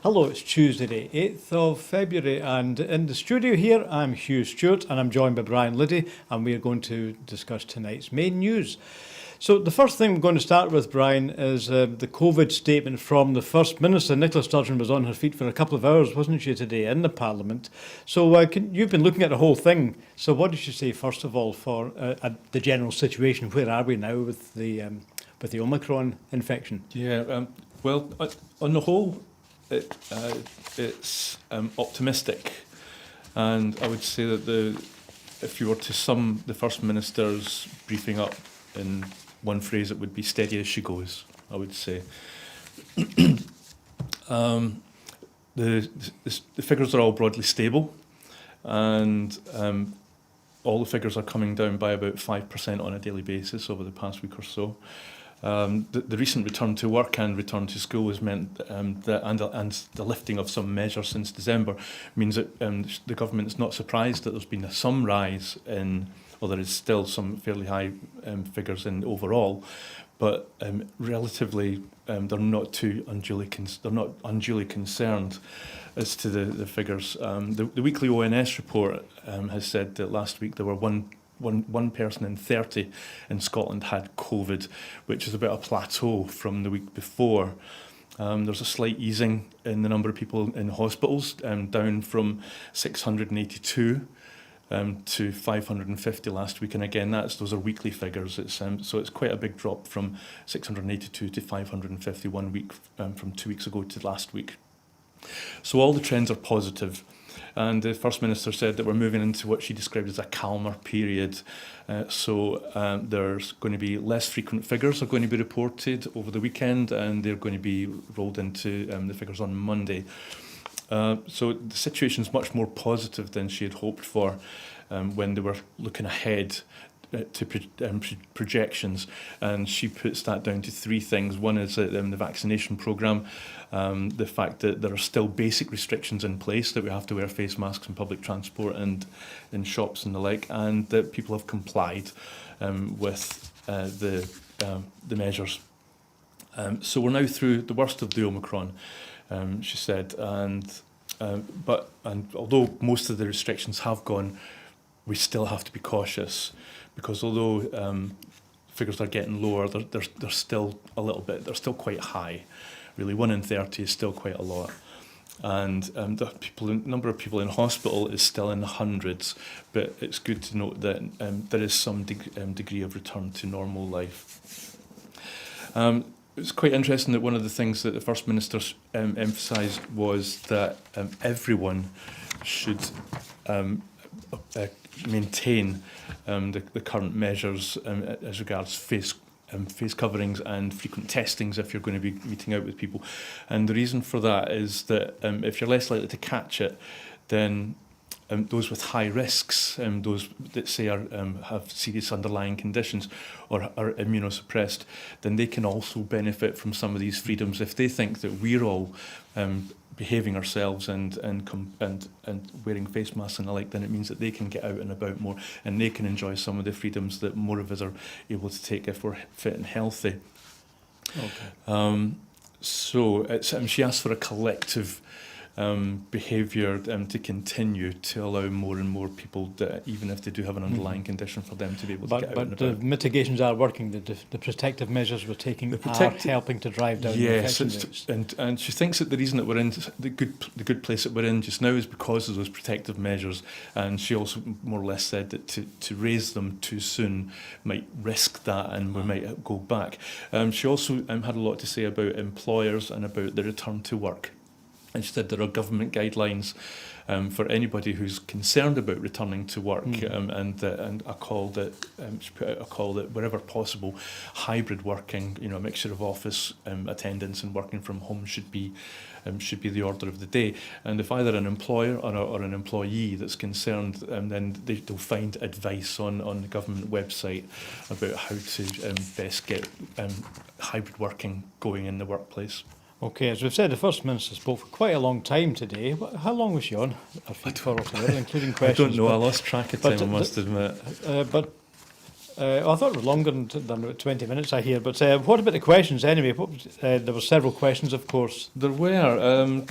Hello, it's Tuesday, the 8th of February, and in the studio here, I'm Hugh, Stewart, and I'm joined by Brian Liddy, and we are going to discuss tonight's main news. So the first thing we're going to start with, Brian, is the COVID statement from the First Minister. Nicola Sturgeon was on her feet for a couple of hours, wasn't she, today in the Parliament? So you've been looking at the whole thing. So what did she say, first of all, for the general situation? Where are we now with the Omicron infection? Well, on the whole, it's optimistic, and I would say that if you were to sum the First Minister's briefing up in one phrase, it would be steady as she goes, I would say. The figures are all broadly stable, and all the figures are coming down by about 5% on a daily basis over the past week or so. The recent return to work and return to school has meant and the lifting of some measures since December means that the government is not surprised that there's been some rise in, or there is still some fairly high figures in overall, but relatively they're not unduly concerned as to the figures. The weekly ONS report has said that last week there were one person in 30 in Scotland had COVID, which is about a plateau from the week before. There's a slight easing in the number of people in hospitals, down from 682 to 550 last week, and again those are weekly figures. So it's quite a big drop from 682 to 551 week from 2 weeks ago to last week. So all the trends are positive. And the First Minister said that we're moving into what she described as a calmer period. So there's going to be less frequent figures are going to be reported over the weekend, and they're going to be rolled into the figures on Monday. So the situation is much more positive than she had hoped for when they were looking ahead to projections, and she puts that down to three things. One is the vaccination programme, the fact that there are still basic restrictions in place, that we have to wear face masks in public transport and in shops and the like, and that people have complied with the measures. So we're now through the worst of the Omicron, she said, and although most of the restrictions have gone, we still have to be cautious, because although figures are getting lower, they're still a little bit, they're still quite high. Really, 1 in 30 is still quite a lot. And the number of people in hospital is still in the hundreds, but it's good to note that there is some degree of return to normal life. It's quite interesting that one of the things that the First Minister emphasised was that everyone should maintain the current measures as regards face coverings and frequent testings if you're going to be meeting out with people. And the reason for that is that if you're less likely to catch it, then those with high risks, those that say have serious underlying conditions or are immunosuppressed, then they can also benefit from some of these freedoms. If they think that we're all behaving ourselves and wearing face masks and the like, then it means that they can get out and about more, and they can enjoy some of the freedoms that more of us are able to take if we're fit and healthy. Okay. So she asked for a collective behaviour to continue to allow more and more people, that even if they do have an underlying condition, for them to be able to get out and about. But the mitigations are working. The protective measures we're taking are helping to drive down the infection rates. And she thinks that the reason that we're in the good place that we're in just now is because of those protective measures. And she also more or less said that to raise them too soon might risk that, and we might go back. She also had a lot to say about employers and about the return to work. And she said there are government guidelines for anybody who's concerned about returning to work, and a call that she put out a call that wherever possible, hybrid working, a mixture of office attendance and working from home should be the order of the day. And if either an employer or an employee that's concerned, then they'll find advice on the government website about how to best get hybrid working going in the workplace. Okay, as we've said, the First Minister spoke for quite a long time today. How long was she on? Including questions. I don't know, I lost track of time, I must admit. But I thought it was longer than about 20 minutes, I hear. But what about the questions anyway? There were several questions, of course. There were.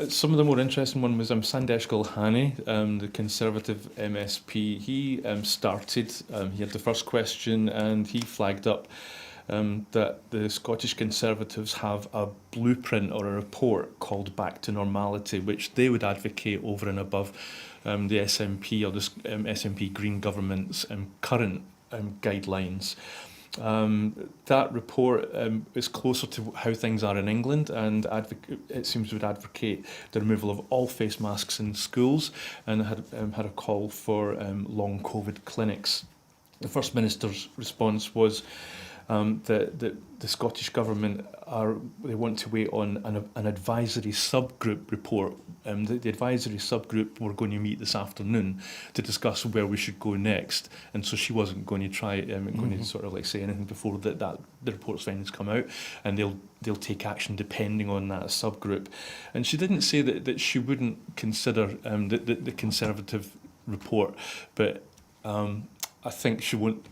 Some of the more interesting one was Sandesh Gulhani, the Conservative MSP. He started, he had the first question and he flagged up that the Scottish Conservatives have a blueprint or a report called Back to Normality, which they would advocate over and above the SNP or the SNP Green Government's current guidelines. That report is closer to how things are in England, and it seems to advocate the removal of all face masks in schools, and had a call for long COVID clinics. The First Minister's response was that the Scottish Government they want to wait on an advisory subgroup report. The advisory subgroup were going to meet this afternoon to discuss where we should go next, and so she wasn't going to try going to sort of like say anything before that the report's findings come out, and they'll take action depending on that subgroup. And she didn't say that she wouldn't consider the Conservative report, but I think she won't.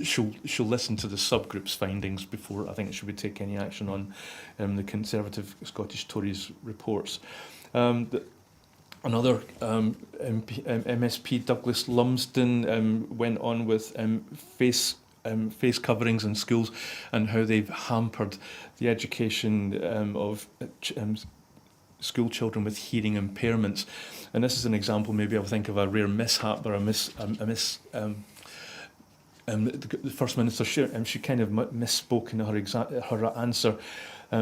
She'll listen to the subgroup's findings before I think she would take any action on the Conservative Scottish Tories reports. Another MSP, Douglas Lumsden, went on with face coverings in schools and how they've hampered the education of school children with hearing impairments. And this is an example, maybe I'll think of a rare mishap or the First Minister, she kind of misspoke in her answer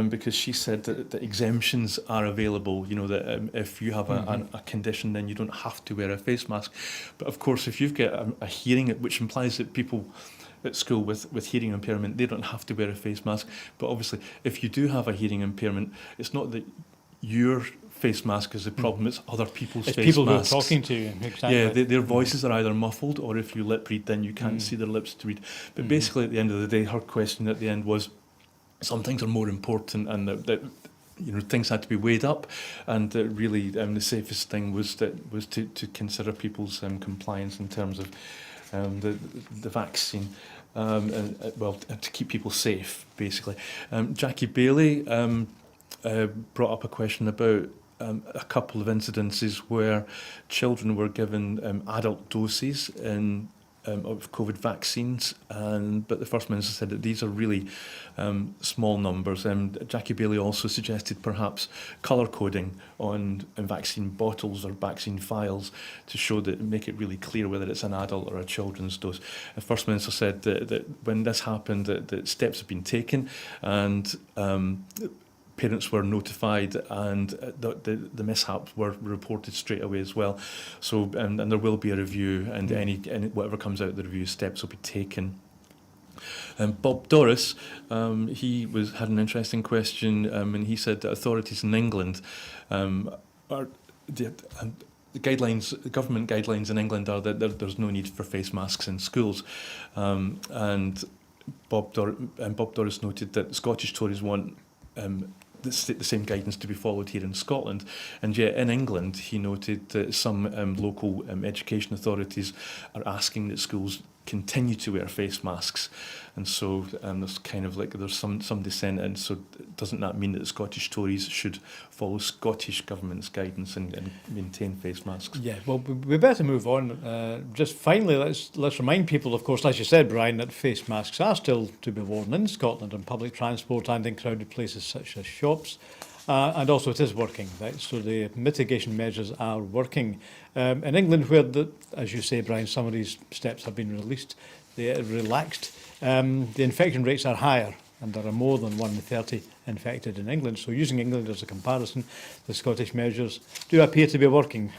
because she said that the exemptions are available, that if you have a condition, then you don't have to wear a face mask. But of course, if you've got a hearing, which implies that people at school with hearing impairment, they don't have to wear a face mask. But obviously, if you do have a hearing impairment, it's not that your face mask is the problem, it's other people's face masks. It's people who are talking to you, exactly. Yeah, their voices are either muffled, or if you lip read, then you can't see their lips to read. But basically, at the end of the day, her question at the end was, some things are more important, and that things had to be weighed up, and really the safest thing was to consider people's compliance in terms of the vaccine. To keep people safe, basically. Jackie Bailey brought up a question about a couple of incidences where children were given adult doses of COVID vaccines, but the First Minister said that these are really small numbers. Jackie Bailey also suggested perhaps colour coding on vaccine bottles or vaccine vials to show that, make it really clear whether it's an adult or a children's dose. The First Minister said that when this happened, that steps have been taken, and parents were notified, and the mishaps were reported straight away as well. So, and there will be a review, and any whatever comes out of the review, steps will be taken. Bob Doris, he had an interesting question, and he said that authorities in England are the guidelines, the government guidelines in England are that there's no need for face masks in schools, and Bob Doris noted that Scottish Tories want the same guidance to be followed here in Scotland, and yet in England he noted that some local education authorities are asking that schools continue to wear face masks, and so there's kind of like there's some dissent, and so doesn't that mean that the Scottish Tories should follow Scottish Government's guidance and maintain face masks? Yeah, well, we better move on. Just finally, let's remind people, of course, as you said, Brian, that face masks are still to be worn in Scotland on public transport and in crowded places such as shops. And also it is working, right? So the mitigation measures are working. In England, where, as you say, Brian, some of these steps have been relaxed, the infection rates are higher, and there are more than 1 in 30 infected in England. So using England as a comparison, the Scottish measures do appear to be working.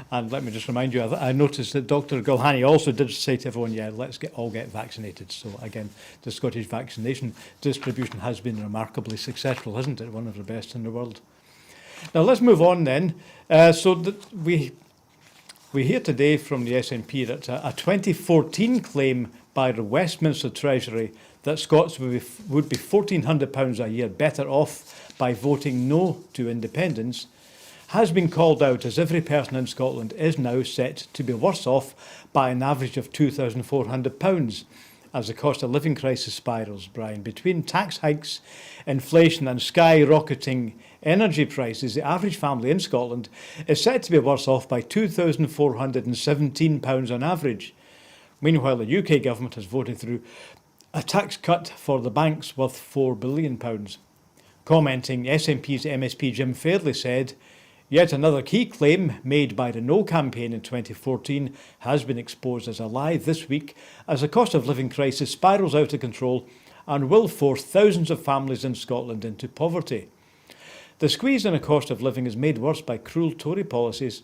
And let me just remind you, I noticed that Dr. Gulhani also did say to everyone, let's all get vaccinated. So again, the Scottish vaccination distribution has been remarkably successful, hasn't it? One of the best in the world. Now let's move on then. We hear today from the SNP that a 2014 claim by the Westminster Treasury that Scots would be £1,400 a year better off by voting no to independence has been called out as every person in Scotland is now set to be worse off by an average of £2,400. as the cost of living crisis spirals, Brian. Between tax hikes, inflation and skyrocketing energy prices, the average family in Scotland is said to be worse off by £2,417 on average. Meanwhile, the UK government has voted through a tax cut for the banks worth £4 billion. Commenting, SNP's MSP Jim Fairley said, "Yet another key claim made by the No campaign in 2014 has been exposed as a lie this week as the cost of living crisis spirals out of control and will force thousands of families in Scotland into poverty. The squeeze on the cost of living is made worse by cruel Tory policies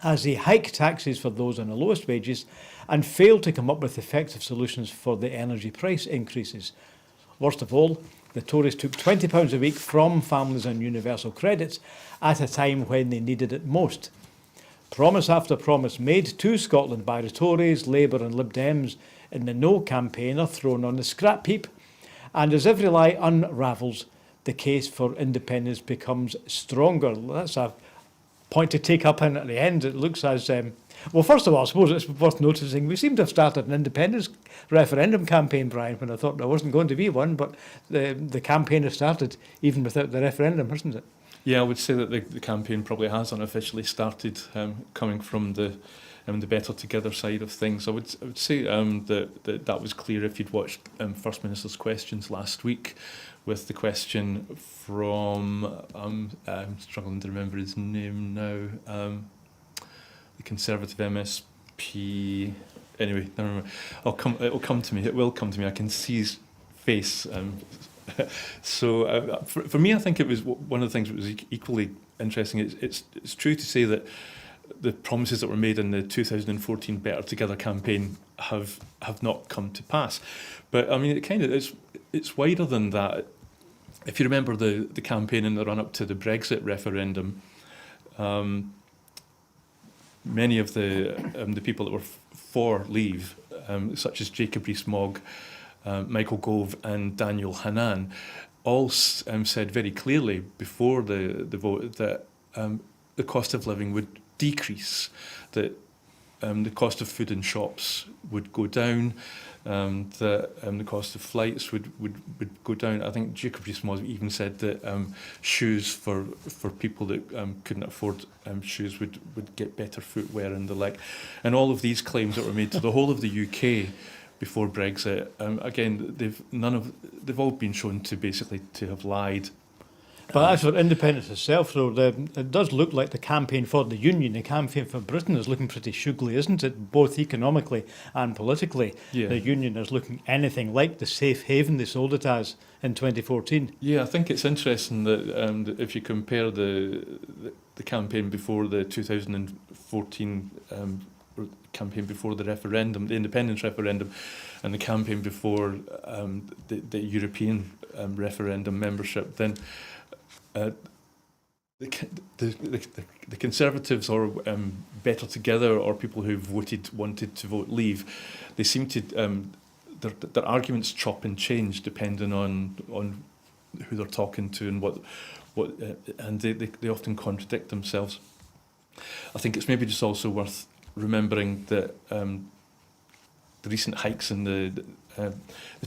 as they hike taxes for those on the lowest wages and fail to come up with effective solutions for the energy price increases. Worst of all, the Tories took £20 a week from families on universal credits at a time when they needed it most. Promise after promise made to Scotland by the Tories, Labour and Lib Dems in the No campaign are thrown on the scrap heap, and as every lie unravels, the case for independence becomes stronger." That's a point to take up in at the end. It looks as... well, first of all, I suppose it's worth noticing we seem to have started an independence referendum campaign, Brian, when I thought there wasn't going to be one, but the campaign has started even without the referendum, hasn't it? Yeah, I would say that the campaign probably has unofficially started, coming from the Better Together side of things. I would say that was clear if you'd watched First Minister's questions last week, with the question from I'm struggling to remember his name now. The Conservative MSP. Anyway, never mind. It'll come to me. It will come to me. I can see his face. So for me, I think it was one of the things that was equally interesting. It's true to say that the promises that were made in the 2014 Better Together campaign have not come to pass. But I mean, it's wider than that. If you remember the campaign in the run up to the Brexit referendum, many of the people that were for leave, such as Jacob Rees-Mogg, Michael Gove and Daniel Hannan, all said very clearly before the vote that the cost of living would decrease, that the cost of food in shops would go down, that the cost of flights would go down. I think Jacob Rees-Mogg even said that shoes for people that couldn't afford shoes would get better footwear and the like. And all of these claims that were made to the whole of the UK before Brexit, again, they've all been shown to basically to have lied. But as for independence itself, though, it does look like the campaign for the Union, the campaign for Britain is looking pretty sugly, isn't it? Both economically and politically. Yeah. The Union is looking anything like the safe haven they sold it as in 2014. Yeah, I think it's interesting that if you compare the campaign before the 2014 campaign before the referendum, the independence referendum, and the campaign before the European referendum membership, then the Conservatives or Better Together or people who wanted to vote Leave, they seem to their arguments chop and change depending on who they're talking to and what and they often contradict themselves. I think it's maybe just also worth remembering that the recent hikes in the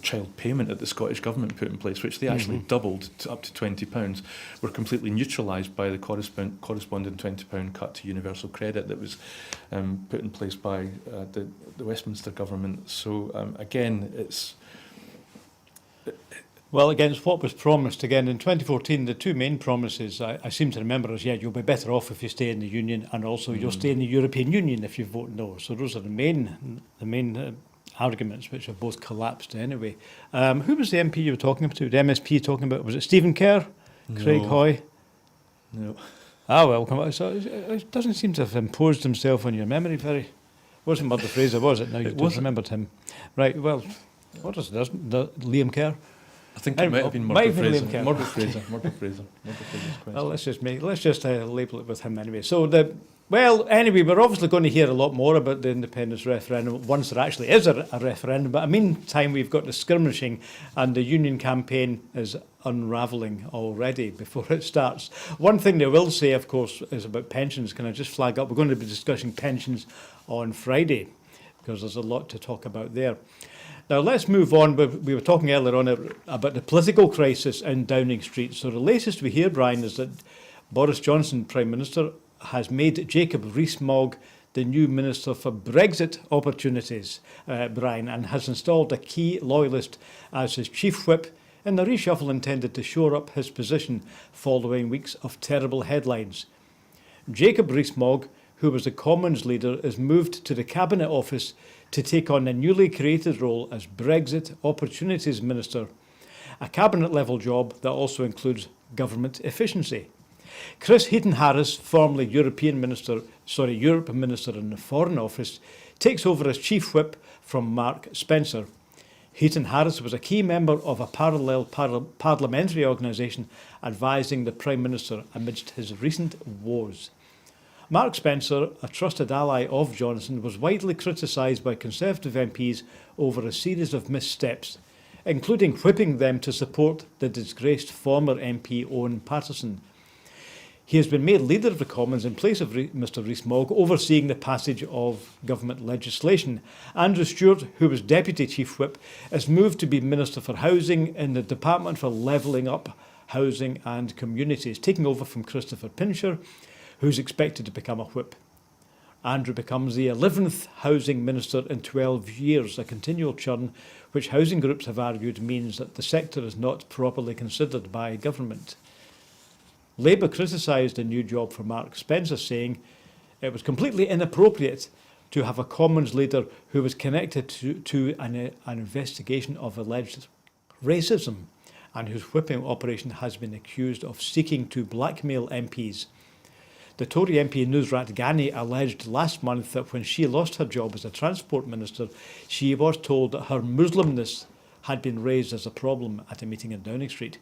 child payment that the Scottish Government put in place, which they actually doubled to up to £20, were completely neutralised by the corresponding £20 cut to universal credit that was put in place by the Westminster Government. So again, it's... Well, against what was promised, again, in 2014, the two main promises I seem to remember is, you'll be better off if you stay in the Union, and also you'll stay in the European Union if you vote no. So those are the main arguments, which have both collapsed anyway. Who was the MP you were talking about, the MSP talking about? Was it Stephen Kerr? No. Craig Hoy? No. Ah, well, come on. So it doesn't seem to have imposed himself on your memory very... Wasn't Murdo Fraser, was it? Now you just remembered him. Right, well, what is it? Liam Kerr? I think it might have been Murdo Fraser. Murdo Fraser. Well, let's just label it with him anyway. So anyway, we're obviously going to hear a lot more about the independence referendum once there actually is a referendum. But in the meantime, we've got the skirmishing, and the Union campaign is unravelling already before it starts. One thing they will say, of course, is about pensions. Can I just flag up? We're going to be discussing pensions on Friday, because there's a lot to talk about there. Now let's move on. We were talking earlier on about the political crisis in Downing Street. So the latest we hear, Brian, is that Boris Johnson, Prime Minister, has made Jacob Rees-Mogg the new Minister for Brexit Opportunities, Brian, and has installed a key loyalist as his chief whip in the reshuffle intended to shore up his position following weeks of terrible headlines. Jacob Rees-Mogg, who was the Commons leader, is moved to the Cabinet Office to take on the newly created role as Brexit Opportunities Minister, a cabinet-level job that also includes government efficiency. Chris Heaton-Harris, formerly Europe Minister in the Foreign Office, takes over as Chief Whip from Mark Spencer. Heaton-Harris was a key member of a parallel parliamentary organisation advising the Prime Minister amidst his recent woes. Mark Spencer, a trusted ally of Johnson, was widely criticised by Conservative MPs over a series of missteps, including whipping them to support the disgraced former MP Owen Paterson. He has been made leader of the Commons in place of Mr Rees-Mogg, overseeing the passage of government legislation. Andrew Stewart, who was Deputy Chief Whip, is moved to be Minister for Housing in the Department for Levelling Up Housing and Communities, taking over from Christopher Pincher, who's expected to become a whip. Andrew becomes the 11th Housing Minister in 12 years, a continual churn which housing groups have argued means that the sector is not properly considered by government. Labour criticised the new job for Mark Spencer, saying it was completely inappropriate to have a Commons leader who was connected to an investigation of alleged racism and whose whipping operation has been accused of seeking to blackmail MPs. The Tory MP Nusrat Ghani alleged last month that when she lost her job as a Transport Minister, she was told that her Muslimness had been raised as a problem at a meeting in Downing Street.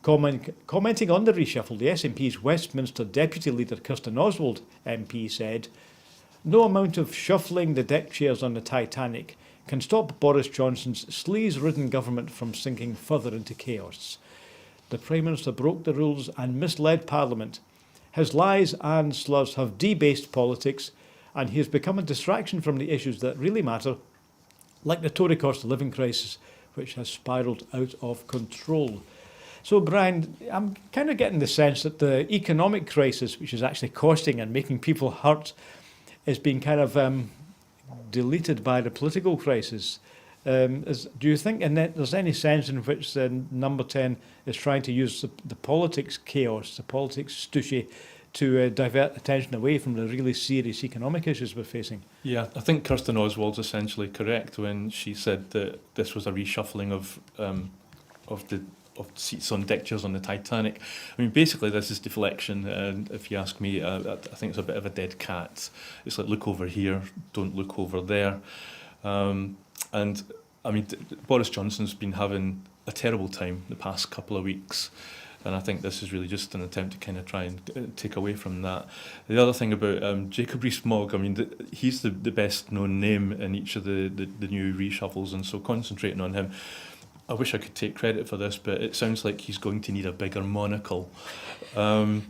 Commenting on the reshuffle, the SNP's Westminster Deputy Leader Kirsten Oswald MP said, "No amount of shuffling the deck chairs on the Titanic can stop Boris Johnson's sleaze-ridden government from sinking further into chaos. The Prime Minister broke the rules and misled Parliament. His lies and slurs have debased politics, and he has become a distraction from the issues that really matter, like the Tory cost of living crisis, which has spiralled out of control." So, Brian, I'm kind of getting the sense that the economic crisis, which is actually costing and making people hurt, is being kind of deleted by the political crisis. Do you think there's any sense in which Number 10 is trying to use the politics chaos, the politics stushy, to divert attention away from the really serious economic issues we're facing? Yeah, I think Kirsten Oswald's essentially correct when she said that this was a reshuffling of seats on deck chairs on the Titanic. I mean, basically this is deflection, and if you ask me, I think it's a bit of a dead cat. It's like, look over here, don't look over there. And I mean, Boris Johnson's been having a terrible time the past couple of weeks, and I think this is really just an attempt to kind of try and take away from that. The other thing about Jacob Rees-Mogg, I mean, he's the best known name in each of the new reshuffles, and so concentrating on him, I wish I could take credit for this, but it sounds like he's going to need a bigger monocle. And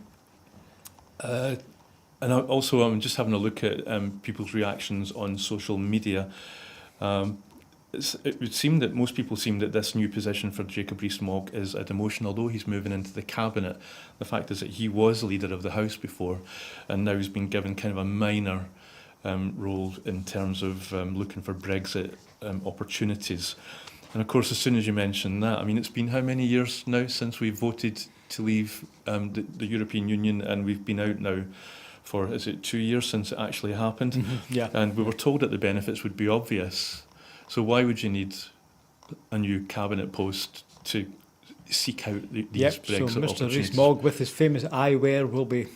also, I'm just having a look at people's reactions on social media. It would seem that most people seem that this new position for Jacob Rees-Mogg is a demotion, although he's moving into the cabinet. The fact is that he was leader of the House before, and now he's been given kind of a minor role in terms of looking for Brexit opportunities. And of course, as soon as you mention that, I mean, it's been how many years now since we voted to leave the European Union, and we've been out now for, is it 2 years since it actually happened? Mm-hmm. Yeah. And we were told that the benefits would be obvious. So why would you need a new cabinet post to seek out these Brexit opportunities? So Mr Rees-Mogg, with his famous eyewear, will be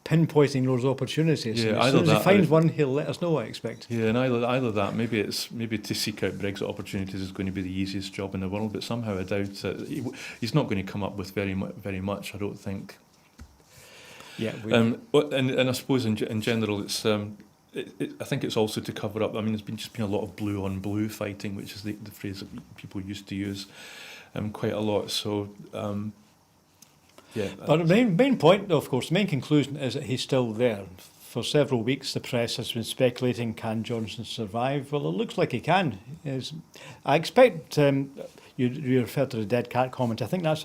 pinpointing those opportunities. Yeah, as soon as he finds one, he'll let us know, I expect. Yeah, and either that, maybe to seek out Brexit opportunities is going to be the easiest job in the world, but somehow I doubt that he's not going to come up with very much, I don't think. Yeah. And I suppose in general, it's I think it's also to cover up. I mean, there's just been a lot of blue on blue fighting, which is the phrase that people used to use quite a lot. So. Yeah, but the main point, of course, the main conclusion is that he's still there. for several weeks, the press has been speculating, can Johnson survive? Well, it looks like he can. I expect you refer to the dead cat comment. I think that's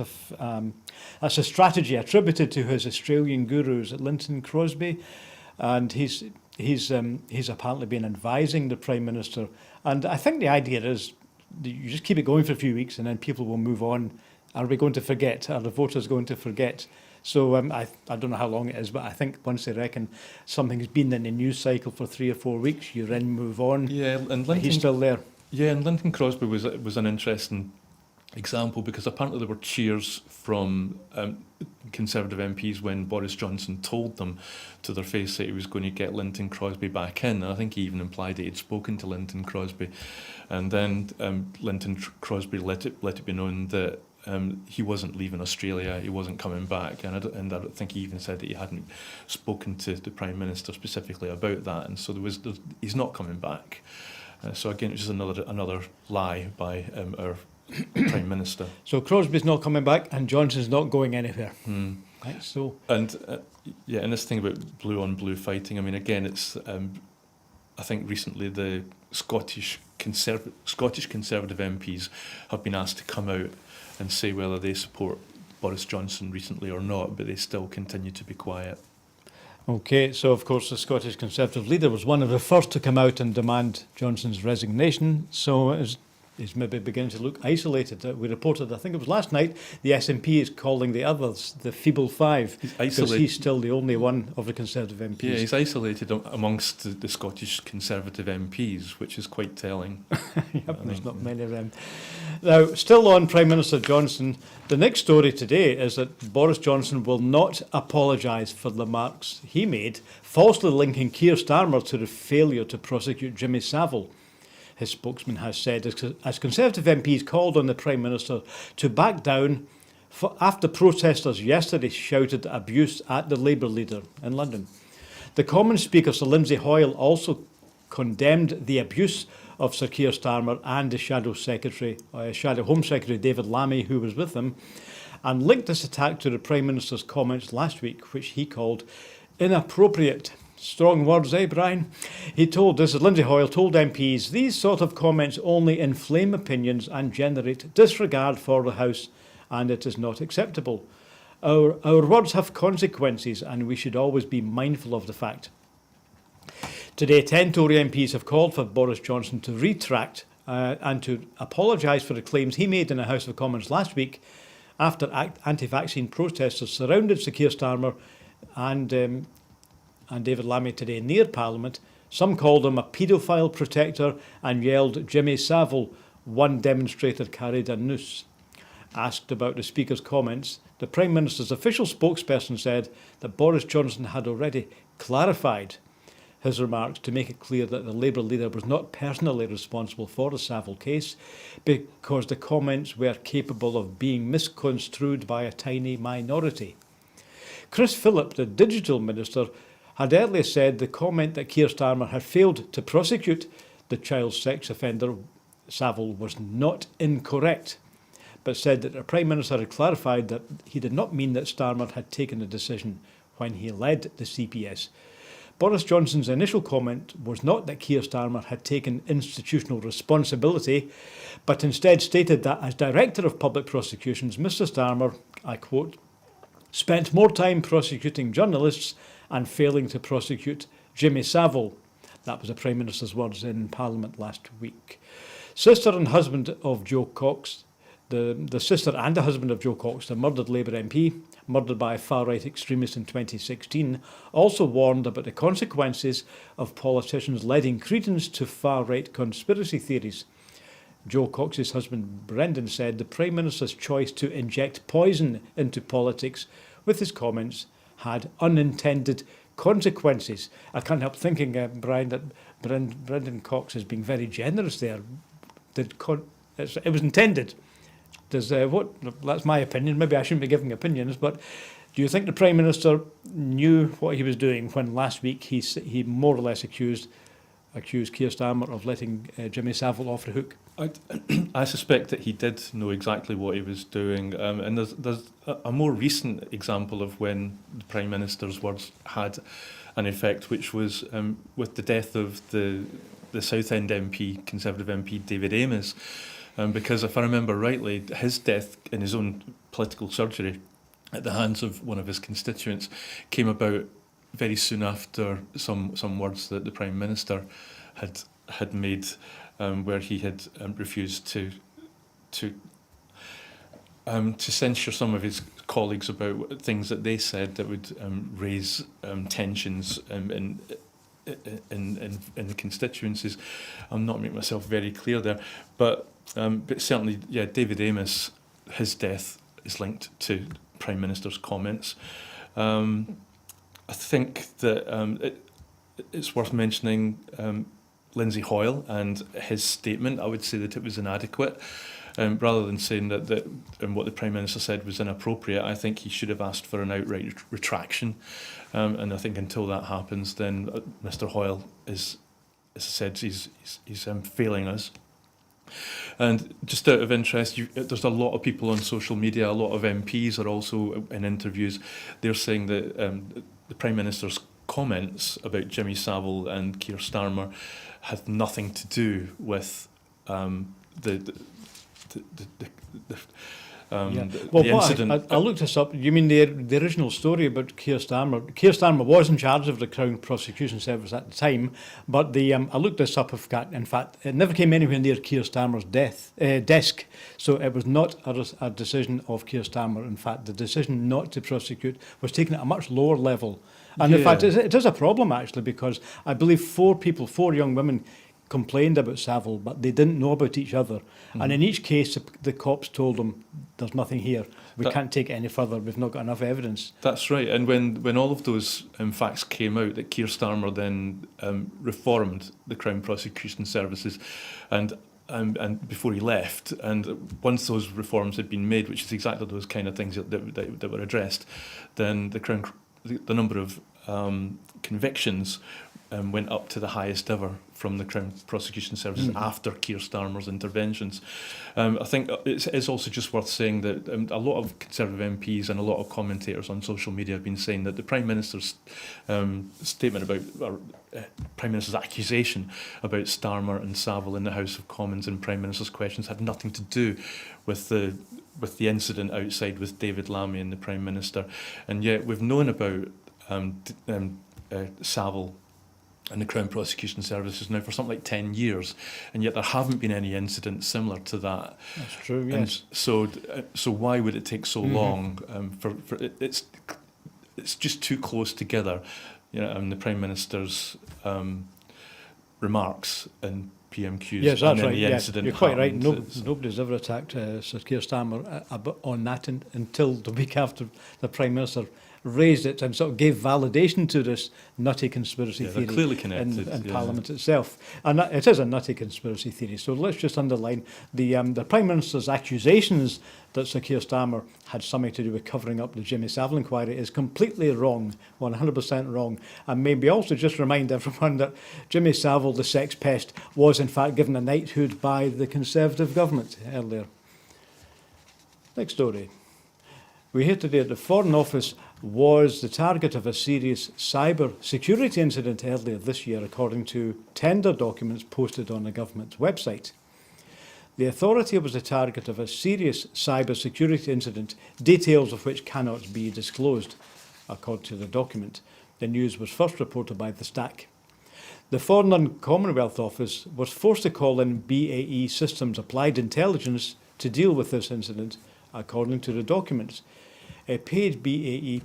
a strategy attributed to his Australian gurus at Linton Crosby, and he's apparently been advising the Prime Minister. And I think the idea is that you just keep it going for a few weeks, and then people will move on. Are we going to forget? Are the voters going to forget? So I don't know how long it is, but I think once they reckon something's been in the news cycle for 3 or 4 weeks, you then move on. Yeah, and he's still there. Yeah, and Linton Crosby was an interesting example, because apparently there were cheers from Conservative MPs when Boris Johnson told them to their face that he was going to get Linton Crosby back in. And I think he even implied that he'd spoken to Linton Crosby. And then Linton Crosby let it be known that he wasn't leaving Australia, he wasn't coming back, and I don't think he even said that he hadn't spoken to the Prime Minister specifically about that, and so he's not coming back. So again, it's just another lie by our Prime Minister. So Crosby's not coming back, and Johnson's not going anywhere. Right, so and this thing about blue on blue fighting. I mean, again, it's I think recently the Scottish Conservative MPs have been asked to come out and say whether they support Boris Johnson recently or not, but they still continue to be quiet. Okay, so of course the Scottish Conservative leader was one of the first to come out and demand Johnson's resignation, so he's maybe beginning to look isolated. We reported, I think it was last night, the SNP is calling the others the Feeble Five, because he's still the only one of the Conservative MPs. Yeah, he's isolated amongst the Scottish Conservative MPs, which is quite telling. Yep, there's not many of them. Now, still on Prime Minister Johnson, the next story today is that Boris Johnson will not apologise for the remarks he made, falsely linking Keir Starmer to the failure to prosecute Jimmy Savile. His spokesman has said, as Conservative MPs called on the Prime Minister to back down after protesters yesterday shouted abuse at the Labour leader in London. The Commons Speaker, Sir Lindsay Hoyle, also condemned the abuse of Sir Keir Starmer and the Shadow Home Secretary David Lammy, who was with him, and linked this attack to the Prime Minister's comments last week, which he called inappropriate. Strong words, eh, Brian? Lindsay Hoyle told MPs, these sort of comments only inflame opinions and generate disregard for the House, and it is not acceptable. Our words have consequences, and we should always be mindful of the fact. Today, 10 Tory MPs have called for Boris Johnson to retract and to apologise for the claims he made in the House of Commons last week after anti-vaccine protesters surrounded Sir Keir Starmer and David Lammy today near Parliament. Some called him a paedophile protector and yelled Jimmy Savile. One demonstrator carried a noose. Asked about the Speaker's comments, the Prime Minister's official spokesperson said that Boris Johnson had already clarified his remarks to make it clear that the Labour leader was not personally responsible for the Savile case, because the comments were capable of being misconstrued by a tiny minority. Chris Philip, the Digital Minister, had earlier said the comment that Keir Starmer had failed to prosecute the child sex offender Savile was not incorrect, but said that the Prime Minister had clarified that he did not mean that Starmer had taken the decision when he led the CPS. Boris Johnson's initial comment was not that Keir Starmer had taken institutional responsibility, but instead stated that as Director of Public Prosecutions, Mr Starmer, I quote, spent more time prosecuting journalists and failing to prosecute Jimmy Savile. That was the Prime Minister's words in Parliament last week. Sister and husband of Joe Cox, the sister and the husband of Joe Cox, the murdered Labour MP, murdered by a far-right extremist in 2016, also warned about the consequences of politicians lending credence to far-right conspiracy theories. Joe Cox's husband Brendan said the Prime Minister's choice to inject poison into politics with his comments had unintended consequences. I can't help thinking, Brian, that Brendan Cox is being very generous there. It was intended. That's my opinion. Maybe I shouldn't be giving opinions, but do you think the Prime Minister knew what he was doing when last week he more or less accused accused Keir Starmer of letting Jimmy Savile off the hook? I suspect that he did know exactly what he was doing, and there's a more recent example of when the Prime Minister's words had an effect, which was with the death of the Southend MP, Conservative MP David Amess, because if I remember rightly, his death in his own political surgery at the hands of one of his constituents came about very soon after some words that the Prime Minister had made, where he had refused to censure some of his colleagues about things that they said that would raise tensions in the constituencies. I'm not making myself very clear there, but certainly, yeah, David Amess, his death is linked to Prime Minister's comments. I think that it's worth mentioning Lindsay Hoyle and his statement. I would say that it was inadequate. Rather than saying that what the Prime Minister said was inappropriate, I think he should have asked for an outright retraction. And I think until that happens, then Mr Hoyle is, as I said, he's failing us. And just out of interest, there's a lot of people on social media, a lot of MPs are also in interviews. They're saying that the Prime Minister's comments about Jimmy Savile and Keir Starmer had nothing to do with the incident. I looked this up. You mean the original story about Keir Starmer? Keir Starmer was in charge of the Crown Prosecution Service at the time, but I looked this up. In fact, it never came anywhere near Keir Starmer's desk, so it was not a decision of Keir Starmer. In fact, the decision not to prosecute was taken at a much lower level. And in fact, it is a problem actually, because I believe four young women complained about Savile, but they didn't know about each other. And in each case, the cops told them, there's nothing here. We can't take it any further. We've not got enough evidence. That's right. And when all of those facts came out, that Keir Starmer then reformed the Crown Prosecution Services, and before he left, and once those reforms had been made, which is exactly those kind of things that were addressed, then the number of convictions went up to the highest ever from the Crown Prosecution Services after Keir Starmer's interventions. I think it's also just worth saying that a lot of Conservative MPs and a lot of commentators on social media have been saying that the Prime Minister's statement about Prime Minister's accusation about Starmer and Savile in the House of Commons and Prime Minister's questions had nothing to do with the incident outside with David Lammy and the Prime Minister. And yet we've known about Savile and the Crown Prosecution Services now for something like 10 years, and yet there haven't been any incidents similar to that. That's true, yes. And so why would it take so long? It's just too close together, and the Prime Minister's remarks and PMQs. Yes, that's right. Yes, you're quite right. Nobody's ever attacked Sir Keir Starmer on that until the week after the Prime Minister raised it and sort of gave validation to this nutty conspiracy theory clearly connected, in Parliament itself. And it is a nutty conspiracy theory. So let's just underline the Prime Minister's accusations that Sir Keir Starmer had something to do with covering up the Jimmy Savile inquiry is completely wrong, 100% wrong. And maybe also just remind everyone that Jimmy Savile, the sex pest, was in fact given a knighthood by the Conservative government earlier. Next story. We hear today that the Foreign Office was the target of a serious cyber security incident earlier this year, according to tender documents posted on the government's website. The authority was the target of a serious cyber security incident, details of which cannot be disclosed, according to the document. The news was first reported by the Stack. The Foreign and Commonwealth Office was forced to call in BAE Systems Applied Intelligence to deal with this incident, according to the documents. It paid BAE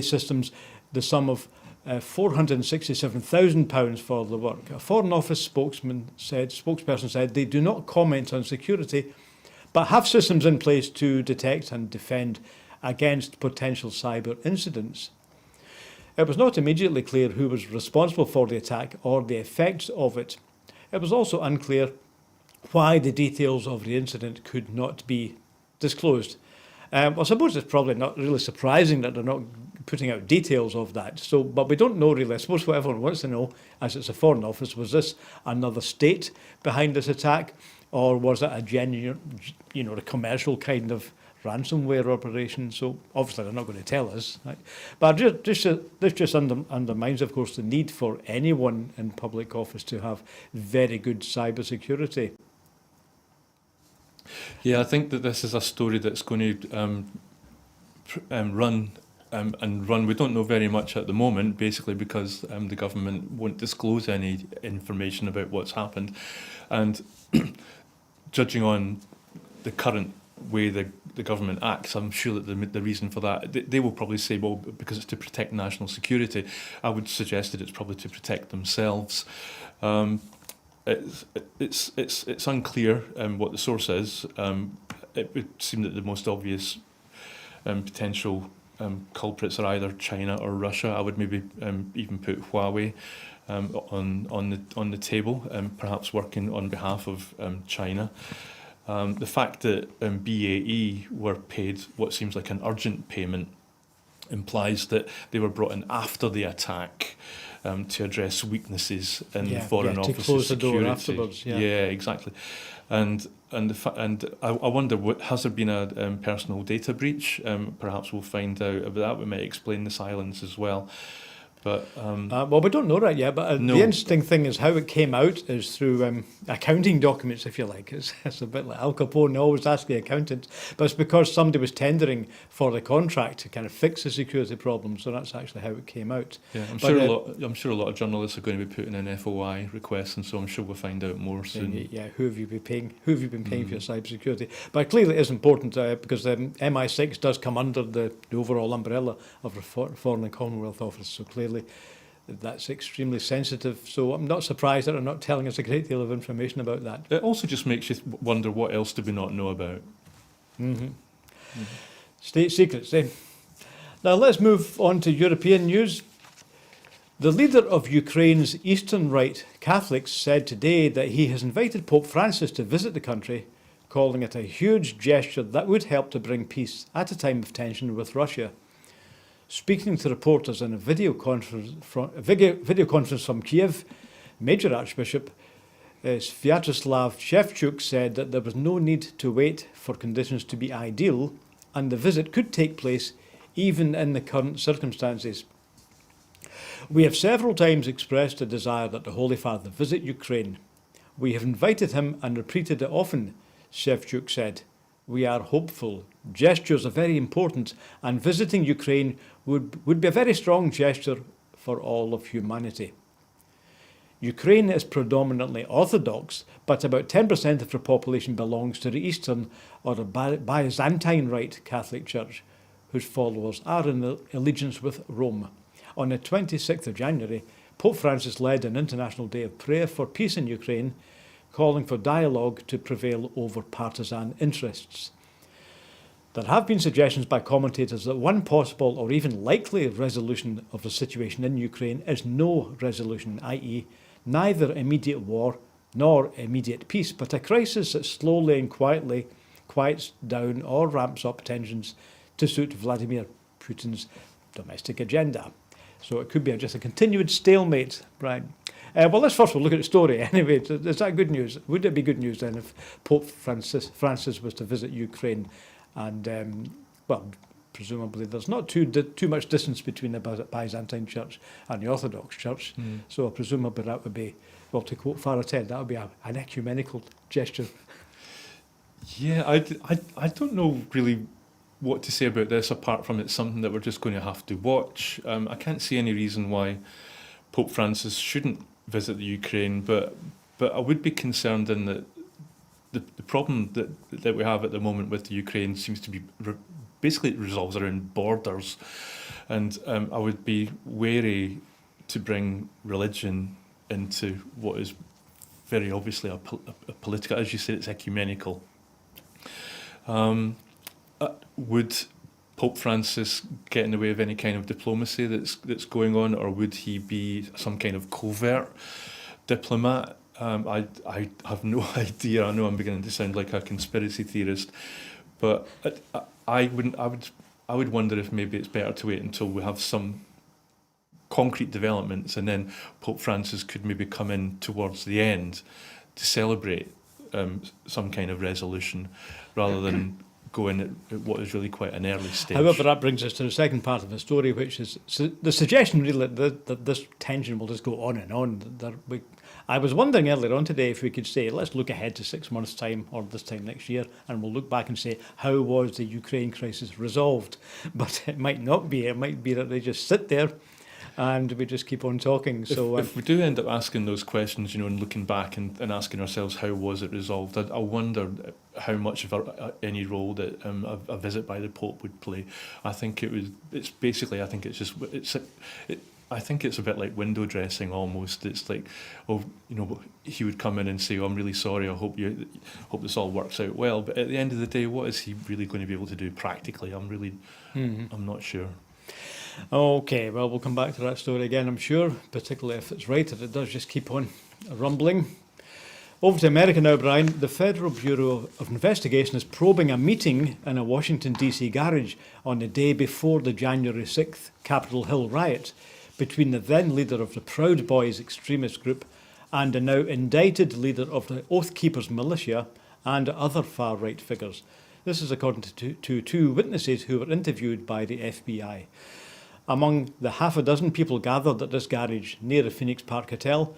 Systems the sum of £467,000 for the work. A Foreign Office spokesperson said they do not comment on security, but have systems in place to detect and defend against potential cyber incidents. It was not immediately clear who was responsible for the attack or the effects of it. It was also unclear why the details of the incident could not be disclosed. I suppose it's probably not really surprising that they're not putting out details of that. So, but we don't know really. I suppose what everyone wants to know, as it's a Foreign Office, was this another state behind this attack, or was it a genuine, a commercial kind of ransomware operation? So obviously they're not going to tell us. Right? But this just undermines, of course, the need for anyone in public office to have very good cyber security. Yeah, I think that this is a story that's going to run. We don't know very much at the moment, basically because the government won't disclose any information about what's happened. And judging on the current way the government acts, I'm sure that the reason for that, they will probably say, well, because it's to protect national security. I would suggest that it's probably to protect themselves. It's unclear what the source is. It would seem that the most obvious potential culprits are either China or Russia. I would maybe even put Huawei on the table, perhaps working on behalf of China. The fact that BAE were paid what seems like an urgent payment implies that they were brought in after the attack to address weaknesses in the Foreign Office to close security. the door afterwards. Yeah, exactly. And I wonder, has there been a personal data breach? Perhaps we'll find out about that. We might explain the silence as well. But well, we don't know that yet, but no. The interesting thing is how it came out is through accounting documents, if you like. It's a bit like Al Capone always asked the accountant, but it's because somebody was tendering for the contract to kind of fix the security problem, so that's actually how it came out. Yeah, I'm sure a lot of journalists are going to be putting in FOI requests, and so I'm sure we'll find out more soon. Yeah, who have you been paying for your cybersecurity? But clearly it is important because MI6 does come under the overall umbrella of the Foreign and Commonwealth Office, so clearly that's extremely sensitive. So I'm not surprised that they're not telling us a great deal of information about that. It also just makes you wonder, what else do we not know about? State secrets, eh? Now let's move on to European news. The leader of Ukraine's Eastern Rite Catholics said today that he has invited Pope Francis to visit the country, calling it a huge gesture that would help to bring peace at a time of tension with Russia. Speaking to reporters in a video conference from Kiev, Major Archbishop Sviatoslav Shevchuk said that there was no need to wait for conditions to be ideal, and the visit could take place even in the current circumstances. We have several times expressed a desire that the Holy Father visit Ukraine. We have invited him and repeated it often, Shevchuk said. We are hopeful. Gestures are very important, and visiting Ukraine would be a very strong gesture for all of humanity. Ukraine is predominantly Orthodox, but about 10% of the population belongs to the Eastern or the Byzantine Rite Catholic Church, whose followers are in allegiance with Rome. On the 26th of January, Pope Francis led an international day of prayer for peace in Ukraine, calling for dialogue to prevail over partisan interests. There have been suggestions by commentators that one possible or even likely resolution of the situation in Ukraine is no resolution, i.e. neither immediate war nor immediate peace, but a crisis that slowly and quietly quiets down or ramps up tensions to suit Vladimir Putin's domestic agenda. So it could be just a continued stalemate, Brian. Well, let's first look at the story anyway. Is that good news? Would it be good news then if Pope Francis was to visit Ukraine? And, well, presumably there's not too much distance between the Byzantine Church and the Orthodox Church. So presumably that would be, well, to quote Father Ted, that would be an ecumenical gesture. Yeah, I don't know really what to say about this, apart from it's something that we're just going to have to watch. I can't see any reason why Pope Francis shouldn't visit the Ukraine, but I would be concerned in that the problem that we have at the moment with the Ukraine seems to be basically it resolves around borders, and I would be wary to bring religion into what is very obviously a political, as you said, it's ecumenical. Would Pope Francis get in the way of any kind of diplomacy that's going on, or would he be some kind of covert diplomat? I have no idea. I know I'm beginning to sound like a conspiracy theorist, but I I would wonder if maybe it's better to wait until we have some concrete developments, and then Pope Francis could maybe come in towards the end to celebrate some kind of resolution, rather than go in at what is really quite an early stage. However, that brings us to the second part of the story, which is the suggestion really that this tension will just go on and on. I was wondering earlier on today if we could say, let's look ahead to 6 months' time or this time next year, and we'll look back and say, how was the Ukraine crisis resolved? But it might not be. It might be that they just sit there and we just keep on talking. So if we do end up asking those questions, and looking back and asking ourselves how was it resolved, I wonder how much of any role that a visit by the Pope would play. I think it's basically, I think it's a bit like window dressing almost. It's like, he would come in and say, I'm really sorry, I hope this all works out well. But at the end of the day, what is he really going to be able to do practically? I'm not sure. Okay, well, we'll come back to that story again, I'm sure, particularly if it's right, that it does just keep on rumbling. Over to America now, Brian. The Federal Bureau of Investigation is probing a meeting in a Washington, D.C. garage on the day before the January 6th Capitol Hill riot between the then leader of the Proud Boys extremist group and the now indicted leader of the Oath Keepers militia and other far-right figures. This is according to two witnesses who were interviewed by the FBI. Among the half a dozen people gathered at this garage near the Phoenix Park Hotel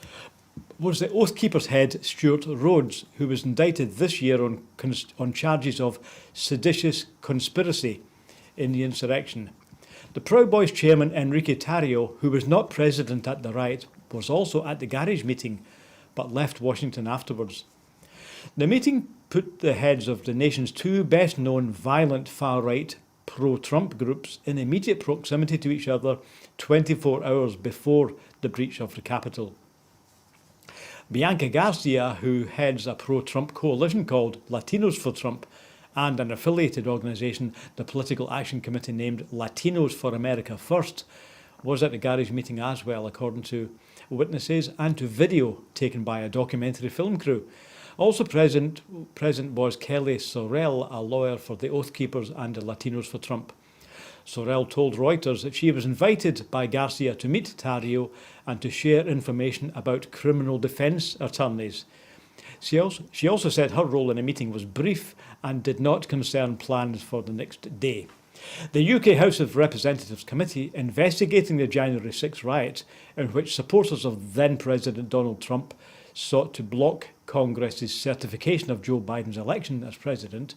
was the Oath Keepers head, Stewart Rhodes, who was indicted this year on charges of seditious conspiracy in the insurrection. The Proud Boys chairman, Enrique Tarrio, who was not present at the riot, was also at the garage meeting, but left Washington afterwards. The meeting put the heads of the nation's two best-known violent far-right pro-Trump groups in immediate proximity to each other 24 hours before the breach of the Capitol. Bianca Garcia, who heads a pro-Trump coalition called Latinos for Trump, and an affiliated organisation, the Political Action Committee named Latinos for America First, was at the garage meeting as well, according to witnesses and to video taken by a documentary film crew. Also present was Kelly Sorrell, a lawyer for the Oath Keepers and the Latinos for Trump. Sorrell told Reuters that she was invited by Garcia to meet Tarrio and to share information about criminal defence attorneys. She also said her role in the meeting was brief and did not concern plans for the next day. The UK House of Representatives Committee investigating the January 6 riot, in which supporters of then-President Donald Trump sought to block Congress's certification of Joe Biden's election as president,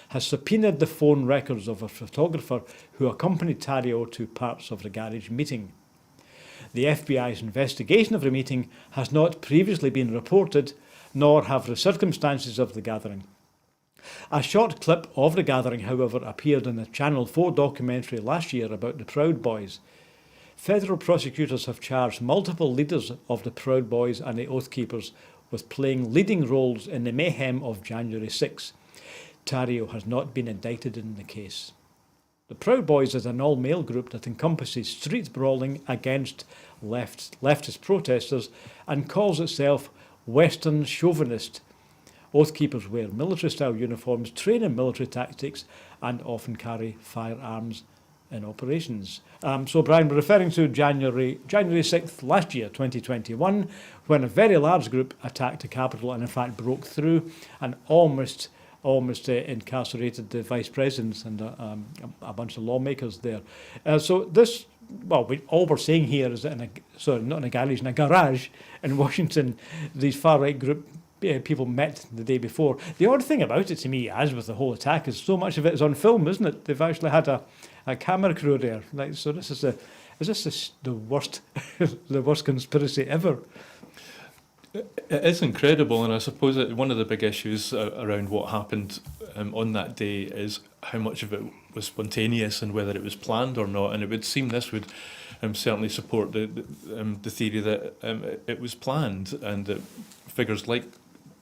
has subpoenaed the phone records of a photographer who accompanied Tarrio to parts of the garage meeting. The FBI's investigation of the meeting has not previously been reported, nor have the circumstances of the gathering. A short clip of the gathering, however, appeared in a Channel 4 documentary last year about the Proud Boys. Federal prosecutors have charged multiple leaders of the Proud Boys and the Oath Keepers with playing leading roles in the mayhem of January 6. Tarrio has not been indicted in the case. The Proud Boys is an all-male group that encompasses street brawling against leftist protesters and calls itself Western chauvinist. Oath Keepers wear military-style uniforms, train in military tactics, and often carry firearms in operations. So, Brian, we're referring to January 6th last year, 2021, when a very large group attacked the Capitol and, in fact, broke through and almost incarcerated the Vice President and a bunch of lawmakers there. All we're saying here is that not in a garage, in a garage in Washington, these far-right group people met the day before. The odd thing about it to me, as with the whole attack, is so much of it is on film, isn't it? They've actually had a camera crew there. So this is the worst the worst conspiracy ever? It is incredible, and I suppose that one of the big issues around what happened on that day is how much of it was spontaneous and whether it was planned or not. And it would seem this would certainly support the theory that it was planned, and that figures like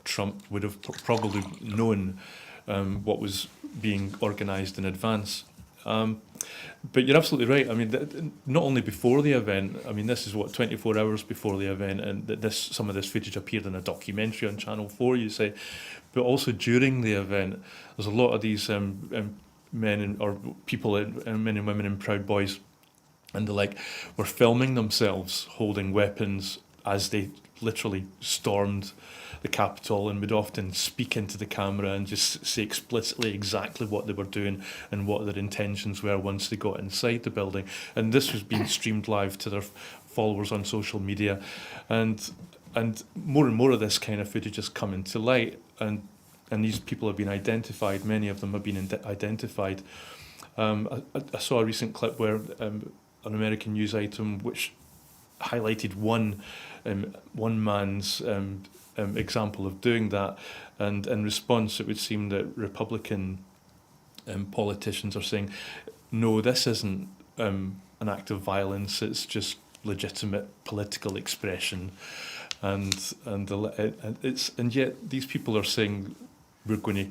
Trump would have probably known what was being organised in advance. But you're absolutely right. I mean, not only before the event, I mean, this is 24 hours before the event, and some of this footage appeared in a documentary on Channel 4, you say, but also during the event, there's a lot of these or people, men and women in Proud Boys and the like, were filming themselves holding weapons as they literally stormed the Capitol, and would often speak into the camera and just say explicitly exactly what they were doing and what their intentions were once they got inside the building. And this was being streamed live to their followers on social media, and more of this kind of footage is coming to light, and these people have been identified. Many of them have been identified. I saw a recent clip where an American news item which highlighted one man's example of doing that, and in response it would seem that Republican politicians are saying, no, this isn't an act of violence, it's just legitimate political expression, and yet these people are saying we're going to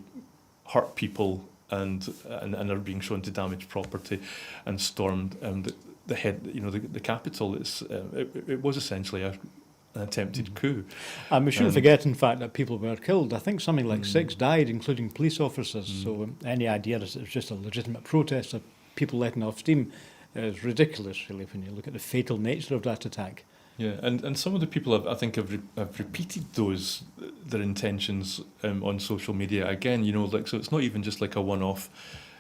hurt people and are being shown to damage property and stormed the Capitol. It was essentially an attempted coup. And we shouldn't forget, in fact, that people were killed. I think something like 6 died, including police officers. So any idea that it was just a legitimate protest of people letting off steam is ridiculous, really, when you look at the fatal nature of that attack. Yeah, and some of the people have repeated their intentions on social media again. So it's not even just like a one-off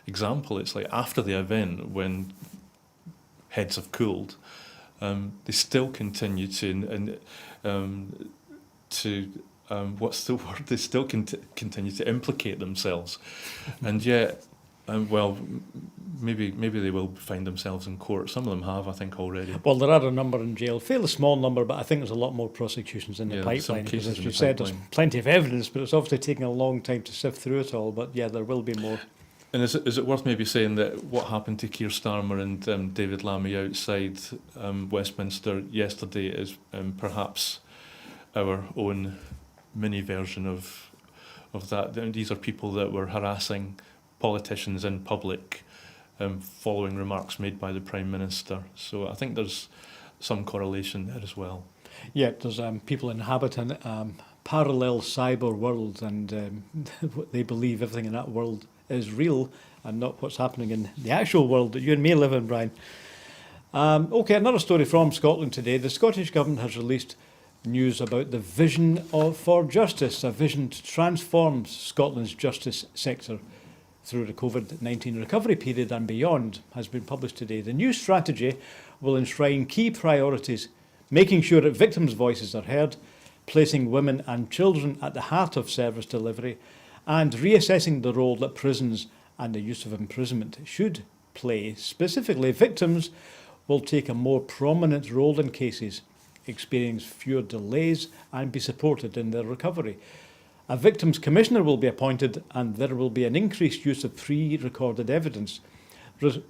example. It's like after the event, when heads have cooled, they still continue to what's the word? They still continue to implicate themselves, and yet, maybe they will find themselves in court. Some of them have, I think, already. Well, there are a number in jail, fairly small number, but I think there's a lot more prosecutions in the pipeline. Because as you said, there's plenty of evidence, but it's obviously taking a long time to sift through it all. But yeah, there will be more. And is it worth maybe saying that what happened to Keir Starmer and David Lammy outside Westminster yesterday is perhaps our own mini version of that? These are people that were harassing politicians in public following remarks made by the Prime Minister. So I think there's some correlation there as well. Yeah, there's people inhabit a parallel cyber world, and they believe everything in that world is real and not what's happening in the actual world that you and me live in, Brian. Okay, another story from Scotland today. The Scottish Government has released news about the vision for justice, a vision to transform Scotland's justice sector through the COVID-19 recovery period and beyond, has been published today. The new strategy will enshrine key priorities, making sure that victims' voices are heard, placing women and children at the heart of service delivery, and reassessing the role that prisons and the use of imprisonment should play. Specifically, victims will take a more prominent role in cases, experience fewer delays, and be supported in their recovery. A victims commissioner will be appointed, and there will be an increased use of pre-recorded evidence.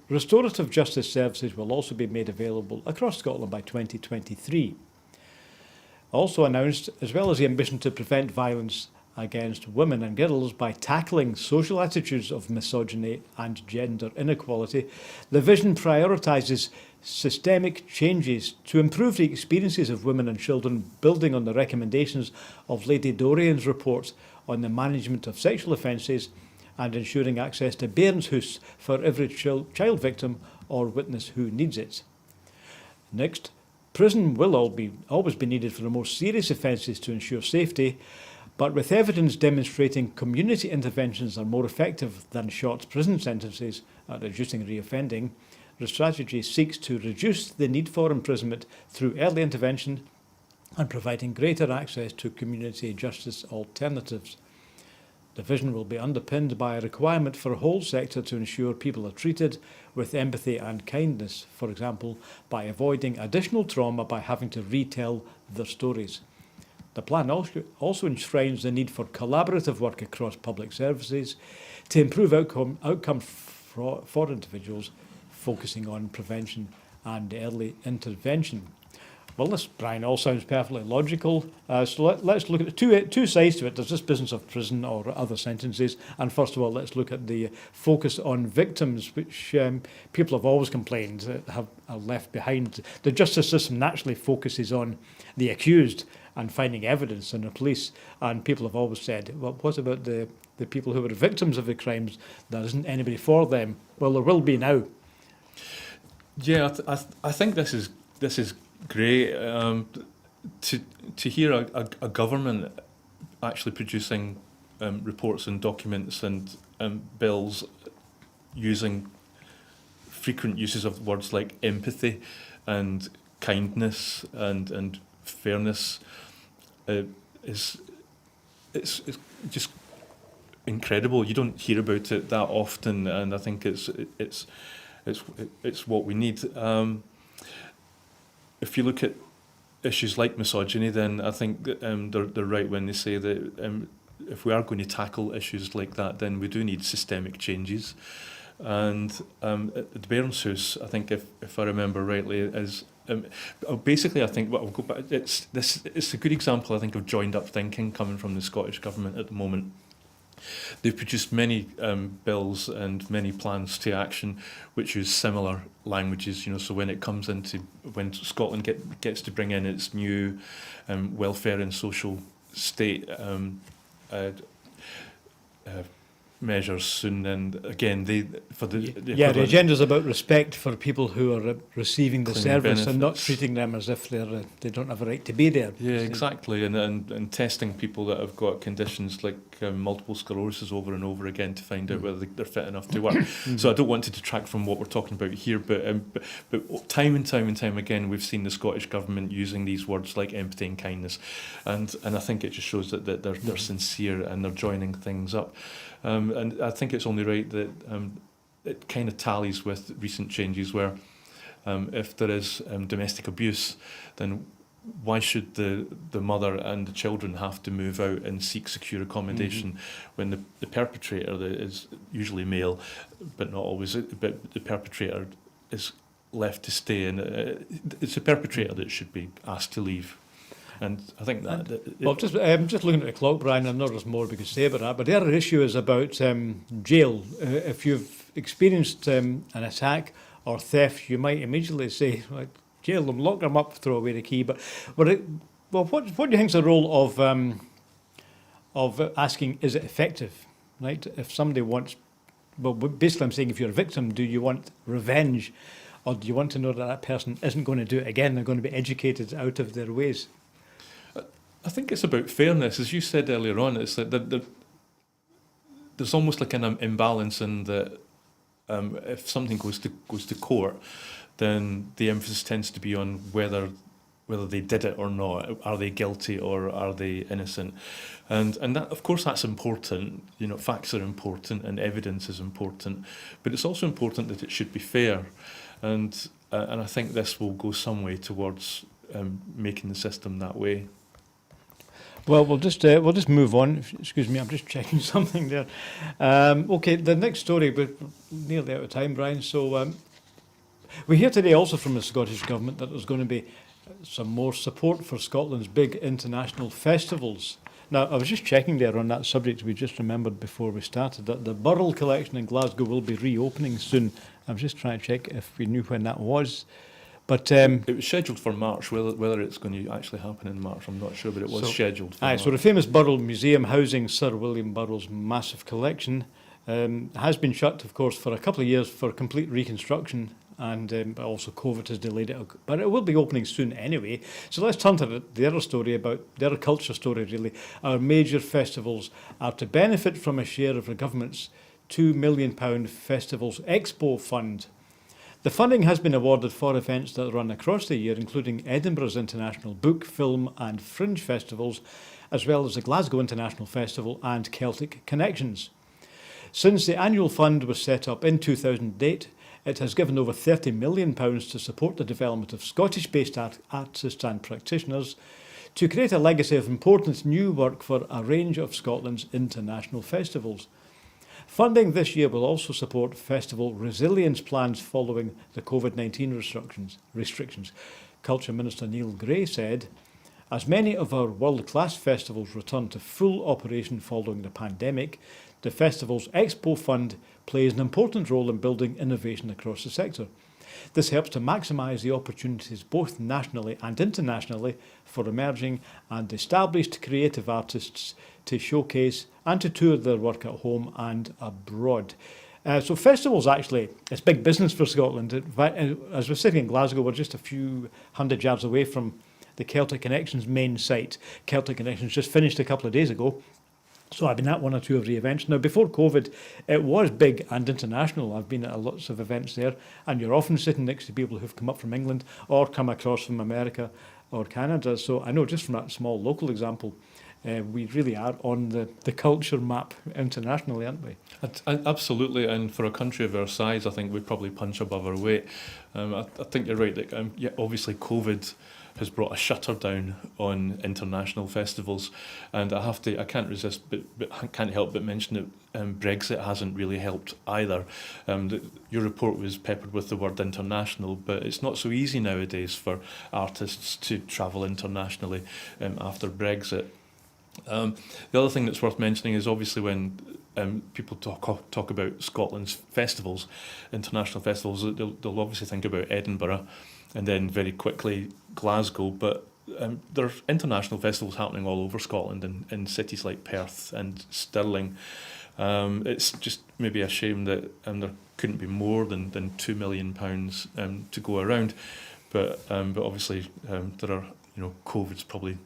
Restorative justice services will also be made available across Scotland by 2023. Also announced, as well as the ambition to prevent violence against women and girls by tackling social attitudes of misogyny and gender inequality, the vision prioritises systemic changes to improve the experiences of women and children, building on the recommendations of Lady Dorian's report on the management of sexual offences and ensuring access to Bairnshuis for every child victim or witness who needs it. Next, prison will always be needed for the most serious offences to ensure safety, but with evidence demonstrating community interventions are more effective than short prison sentences at reducing reoffending, the strategy seeks to reduce the need for imprisonment through early intervention and providing greater access to community justice alternatives. The vision will be underpinned by a requirement for a whole sector to ensure people are treated with empathy and kindness, for example, by avoiding additional trauma by having to retell their stories. The plan also enshrines the need for collaborative work across public services to improve outcomes for individuals, focusing on prevention and early intervention. Well, this, Brian, all sounds perfectly logical. So let's look at the two sides to it. There's this business of prison or other sentences. And first of all, let's look at the focus on victims, which people have always complained are left behind. The justice system naturally focuses on the accused and finding evidence in the police. And people have always said, well, what about the the people who were victims of the crimes, there isn't anybody for them. Well, there will be now. Yeah, I think this is great. To hear a government actually producing reports and documents and bills using frequent uses of words like empathy and kindness and fairness is it's just incredible. You don't hear about it that often, and I think it's what we need. If you look at issues like misogyny, then I think they're right when they say that if we are going to tackle issues like that, then we do need systemic changes. And at the Bairns House, I think if I remember rightly, is basically I think what I'll go back. It's a good example, I think, of joined up thinking coming from the Scottish Government at the moment. They've produced many bills and many plans to action which use similar languages, so when it comes when Scotland gets to bring in its new welfare and social state measures soon, and again the agenda's about respect for people who are receiving the service benefits. And not treating them as if they don't have a right to be there. Yeah, exactly, and testing people that have got conditions like multiple sclerosis over and over again to find out whether they're fit enough to work. So I don't want to detract from what we're talking about here, but time and time again we've seen the Scottish Government using these words like empathy and kindness, and I think it just shows that they're sincere and they're joining things up. And I think it's only right that it kind of tallies with recent changes where if there is domestic abuse, then why should the mother and the children have to move out and seek secure accommodation when the perpetrator is usually male, but not always, but the perpetrator is left to stay, and it's the perpetrator that should be asked to leave. And I think I'm just looking at the clock, Brian. I know there's more we could say about that, but the other issue is about jail. If you've experienced an attack or theft, you might immediately say, right, jail them, lock them up, throw away the key. But what do you think is the role of asking, is it effective? Right? If somebody wants, basically I'm saying, if you're a victim, do you want revenge, or do you want to know that person isn't going to do it again? They're going to be educated out of their ways. I think it's about fairness, as you said earlier on. It's like there's almost like an imbalance in that if something goes to court, then the emphasis tends to be on whether they did it or not. Are they guilty or are they innocent? And that, of course, that's important. Facts are important and evidence is important, but it's also important that it should be fair. And I think this will go some way towards making the system that way. Well, we'll just move on. Excuse me, I'm just checking something there. Okay, the next story, we're nearly out of time, Brian. So we hear today also from the Scottish Government that there's going to be some more support for Scotland's big international festivals. Now, I was just checking there on that subject. We just remembered before we started that the Burrell Collection in Glasgow will be reopening soon. I was just trying to check if we knew when that was. But it was scheduled for March. Whether it's going to actually happen in March, I'm not sure, but it was scheduled for March. So the famous Burrell Museum, housing Sir William Burrell's massive collection, has been shut, of course, for a couple of years for complete reconstruction, and also COVID has delayed it. But it will be opening soon anyway. So let's turn to the other story, about the other culture story, really. Our major festivals are to benefit from a share of the government's £2 million Festivals Expo Fund. The funding has been awarded for events that run across the year, including Edinburgh's International Book, Film and Fringe Festivals, as well as the Glasgow International Festival and Celtic Connections. Since the annual fund was set up in 2008, it has given over £30 million to support the development of Scottish-based artists and practitioners to create a legacy of important new work for a range of Scotland's international festivals. Funding this year will also support festival resilience plans following the COVID-19 restrictions. Culture Minister Neil Gray said, "As many of our world-class festivals return to full operation following the pandemic, the Festivals Expo Fund plays an important role in building innovation across the sector. This helps to maximise the opportunities both nationally and internationally for emerging and established creative artists to showcase and to tour their work at home and abroad. So festivals actually, it's big business for Scotland. As we're sitting in Glasgow, we're just a few hundred yards away from the Celtic Connections main site. Celtic Connections just finished a couple of days ago. So I've been at one or two of the events. Now, before COVID, it was big and international. I've been at lots of events there, and you're often sitting next to people who've come up from England or come across from America or Canada. So I know just from that small local example, we really are on the culture map internationally, aren't we? Absolutely, and for a country of our size, I think we probably punch above our weight. I think you're right. That, yeah, obviously COVID has brought a shutter down on international festivals, and I can't resist, but I can't help but mention that Brexit hasn't really helped either. Your report was peppered with the word international, but it's not so easy nowadays for artists to travel internationally after Brexit. The other thing that's worth mentioning is obviously when people talk about Scotland's festivals, international festivals, they'll obviously think about Edinburgh and then very quickly Glasgow, but there are international festivals happening all over Scotland in cities like Perth and Stirling. It's just maybe a shame that there couldn't be more than £2 million to go around, but obviously there are, COVID's probably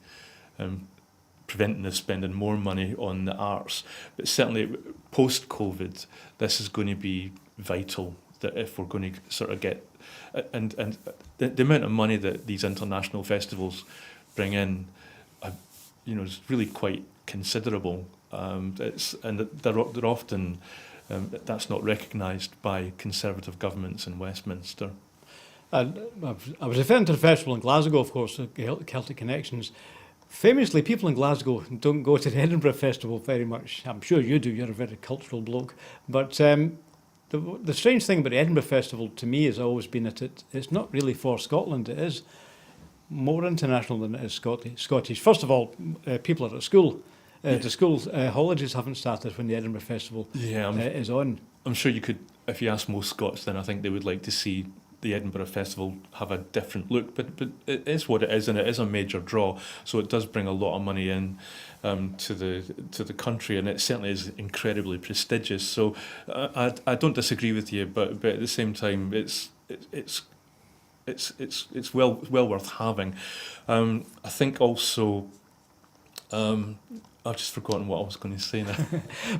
preventing us spending more money on the arts. But certainly post-COVID, this is going to be vital, that if we're going to sort of get... And the amount of money that these international festivals bring in, is really quite considerable. They're often... that's not recognised by Conservative governments in Westminster. And I was referring to the festival in Glasgow, of course, the Celtic Connections. Famously, people in Glasgow don't go to the Edinburgh Festival very much. I'm sure you do, you're a very cultural bloke. But the strange thing about the Edinburgh Festival to me has always been that it's not really for Scotland. It is more international than it is Scottish. First of all, people are at school. The school holidays haven't started when the Edinburgh Festival is on. I'm sure you could, if you ask most Scots, then I think they would like to see the Edinburgh Festival have a different look, but it is what it is, and it is a major draw, so it does bring a lot of money in to the country, and it certainly is incredibly prestigious. So I don't disagree with you, but at the same time, it's well worth having. I think also. I've just forgotten what I was going to say now.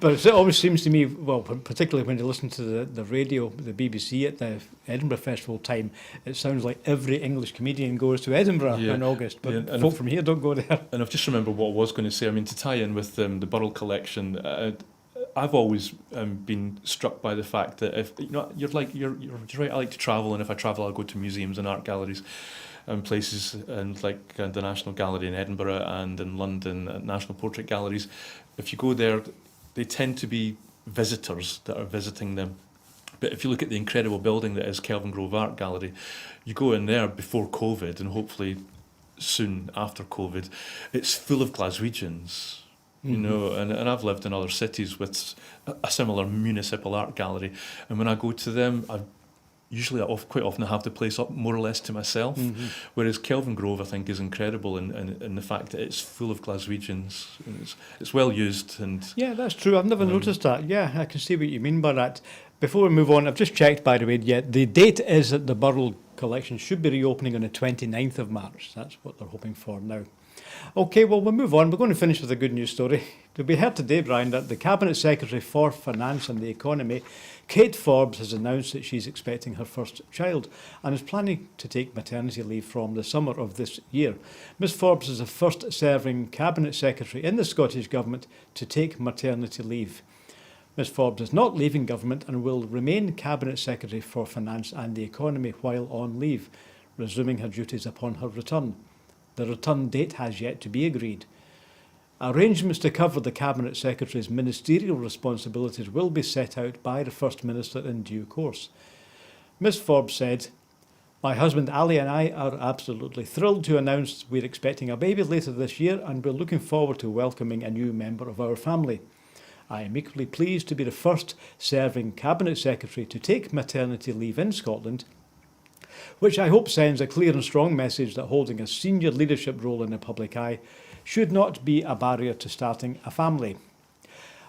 But it always seems to me, well, particularly when you listen to the radio, the BBC at the Edinburgh Festival time, it sounds like every English comedian goes to Edinburgh in August, but folk from here don't go there. And I've just remembered what I was going to say. I mean, to tie in with the Burrell collection, I've always been struck by the fact that if you're right. I like to travel, and if I travel, I'll go to museums and art galleries. And places and like the National Gallery in Edinburgh and in London, National Portrait Galleries. If you go there, they tend to be visitors that are visiting them. But if you look at the incredible building that is Kelvin Grove Art Gallery, you go in there before COVID and hopefully soon after COVID, it's full of Glaswegians. And I've lived in other cities with a similar municipal art gallery, and when I go to them, quite often I have the place up more or less to myself, whereas Kelvin Grove I think is incredible in the fact that it's full of Glaswegians, and it's well used. And yeah, that's true. I've never noticed that. Yeah, I can see what you mean by that. Before we move on, I've just checked, by the way, the date is that the Burrell collection should be reopening on the 29th of March. That's what they're hoping for now. OK, well, we'll move on. We're going to finish with a good news story. We heard today, Brian, that the Cabinet Secretary for Finance and the Economy, Kate Forbes, has announced that she's expecting her first child and is planning to take maternity leave from the summer of this year. Ms Forbes is the first serving Cabinet Secretary in the Scottish Government to take maternity leave. Ms Forbes is not leaving government and will remain Cabinet Secretary for Finance and the Economy while on leave, resuming her duties upon her return. The return date has yet to be agreed. Arrangements to cover the Cabinet Secretary's ministerial responsibilities will be set out by the First Minister in due course. Ms Forbes said, "My husband Ali and I are absolutely thrilled to announce we're expecting a baby later this year, and we're looking forward to welcoming a new member of our family. I am equally pleased to be the first serving Cabinet Secretary to take maternity leave in Scotland, which I hope sends a clear and strong message that holding a senior leadership role in the public eye should not be a barrier to starting a family.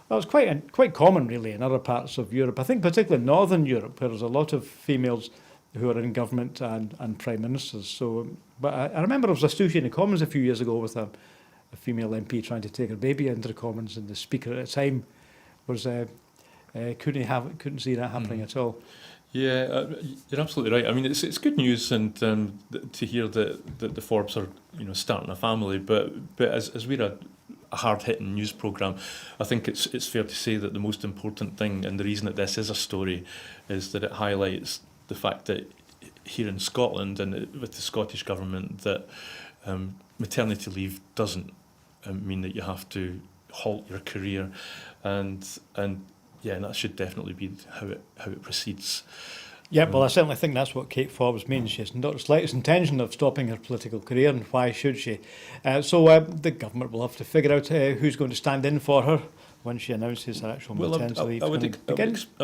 Well, it's quite common, really, in other parts of Europe. I think particularly Northern Europe, where there's a lot of females who are in government and prime ministers. So, but I remember there was a story in the Commons a few years ago with a female MP trying to take her baby into the Commons, and the Speaker at the time was couldn't see that happening at all. Yeah, you're absolutely right. I mean, it's good news, and to hear that the Forbes are starting a family. But as we're a hard-hitting news programme, I think it's fair to say that the most important thing, and the reason that this is a story, is that it highlights the fact that here in Scotland and with the Scottish Government that maternity leave doesn't mean that you have to halt your career, and that should definitely be how it proceeds. Yeah, well, I certainly think that's what Kate Forbes means. She has not the slightest intention of stopping her political career, and why should she? So the government will have to figure out who's going to stand in for her when she announces her actual maternity leave. I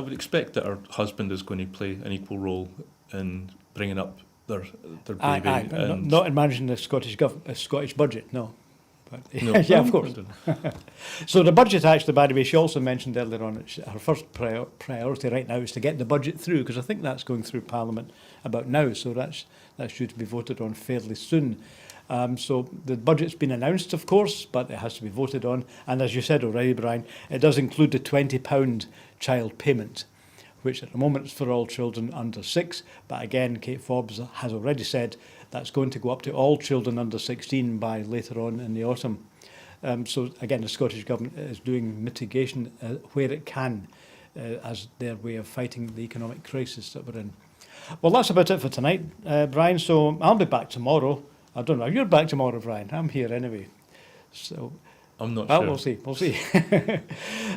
would expect that her husband is going to play an equal role in bringing up their baby. Not in managing the Scottish budget, no. But, no, yeah, of course. So the budget, actually, by the way, she also mentioned earlier on, her first priority right now is to get the budget through, because I think that's going through Parliament about now, so that's due to be voted on fairly soon. So the budget's been announced, of course, but it has to be voted on. And as you said already, Brian, it does include the £20 child payment, which at the moment is for all children under 6. But again, Kate Forbes has already said that's going to go up to all children under 16 by later on in the autumn. So again, the Scottish Government is doing mitigation where it can as their way of fighting the economic crisis that we're in. Well, that's about it for tonight, Brian. So I'll be back tomorrow. I don't know. You're back tomorrow, Brian. I'm here anyway. So I'm not sure. We'll see.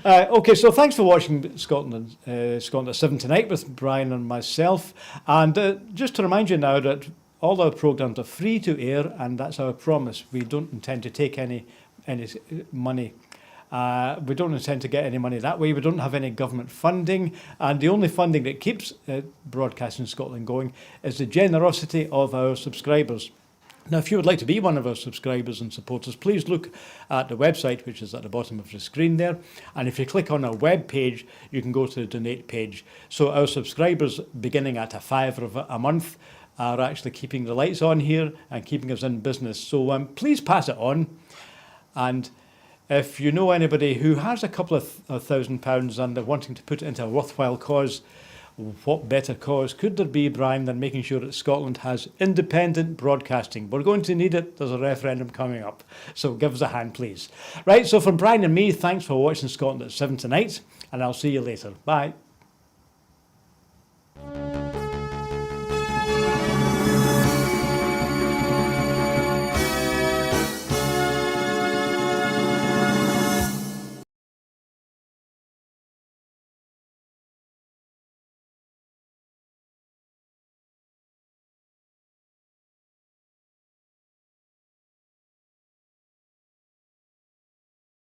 Okay, so thanks for watching Scotland at 7 tonight with Brian and myself. And just to remind you now that all our programmes are free to air, and that's our promise. We don't intend to take any money. We don't intend to get any money that way. We don't have any government funding, and the only funding that keeps Broadcasting Scotland going is the generosity of our subscribers. Now, if you would like to be one of our subscribers and supporters, please look at the website, which is at the bottom of the screen there. And if you click on our web page, you can go to the donate page. So our subscribers, beginning at £5 a month, are actually keeping the lights on here and keeping us in business. So please pass it on. And if you know anybody who has a couple of £1,000 and they're wanting to put it into a worthwhile cause, what better cause could there be, Brian, than making sure that Scotland has independent broadcasting? We're going to need it. There's a referendum coming up. So give us a hand, please. Right, so from Brian and me, thanks for watching Scotland at 7 tonight, and I'll see you later. Bye.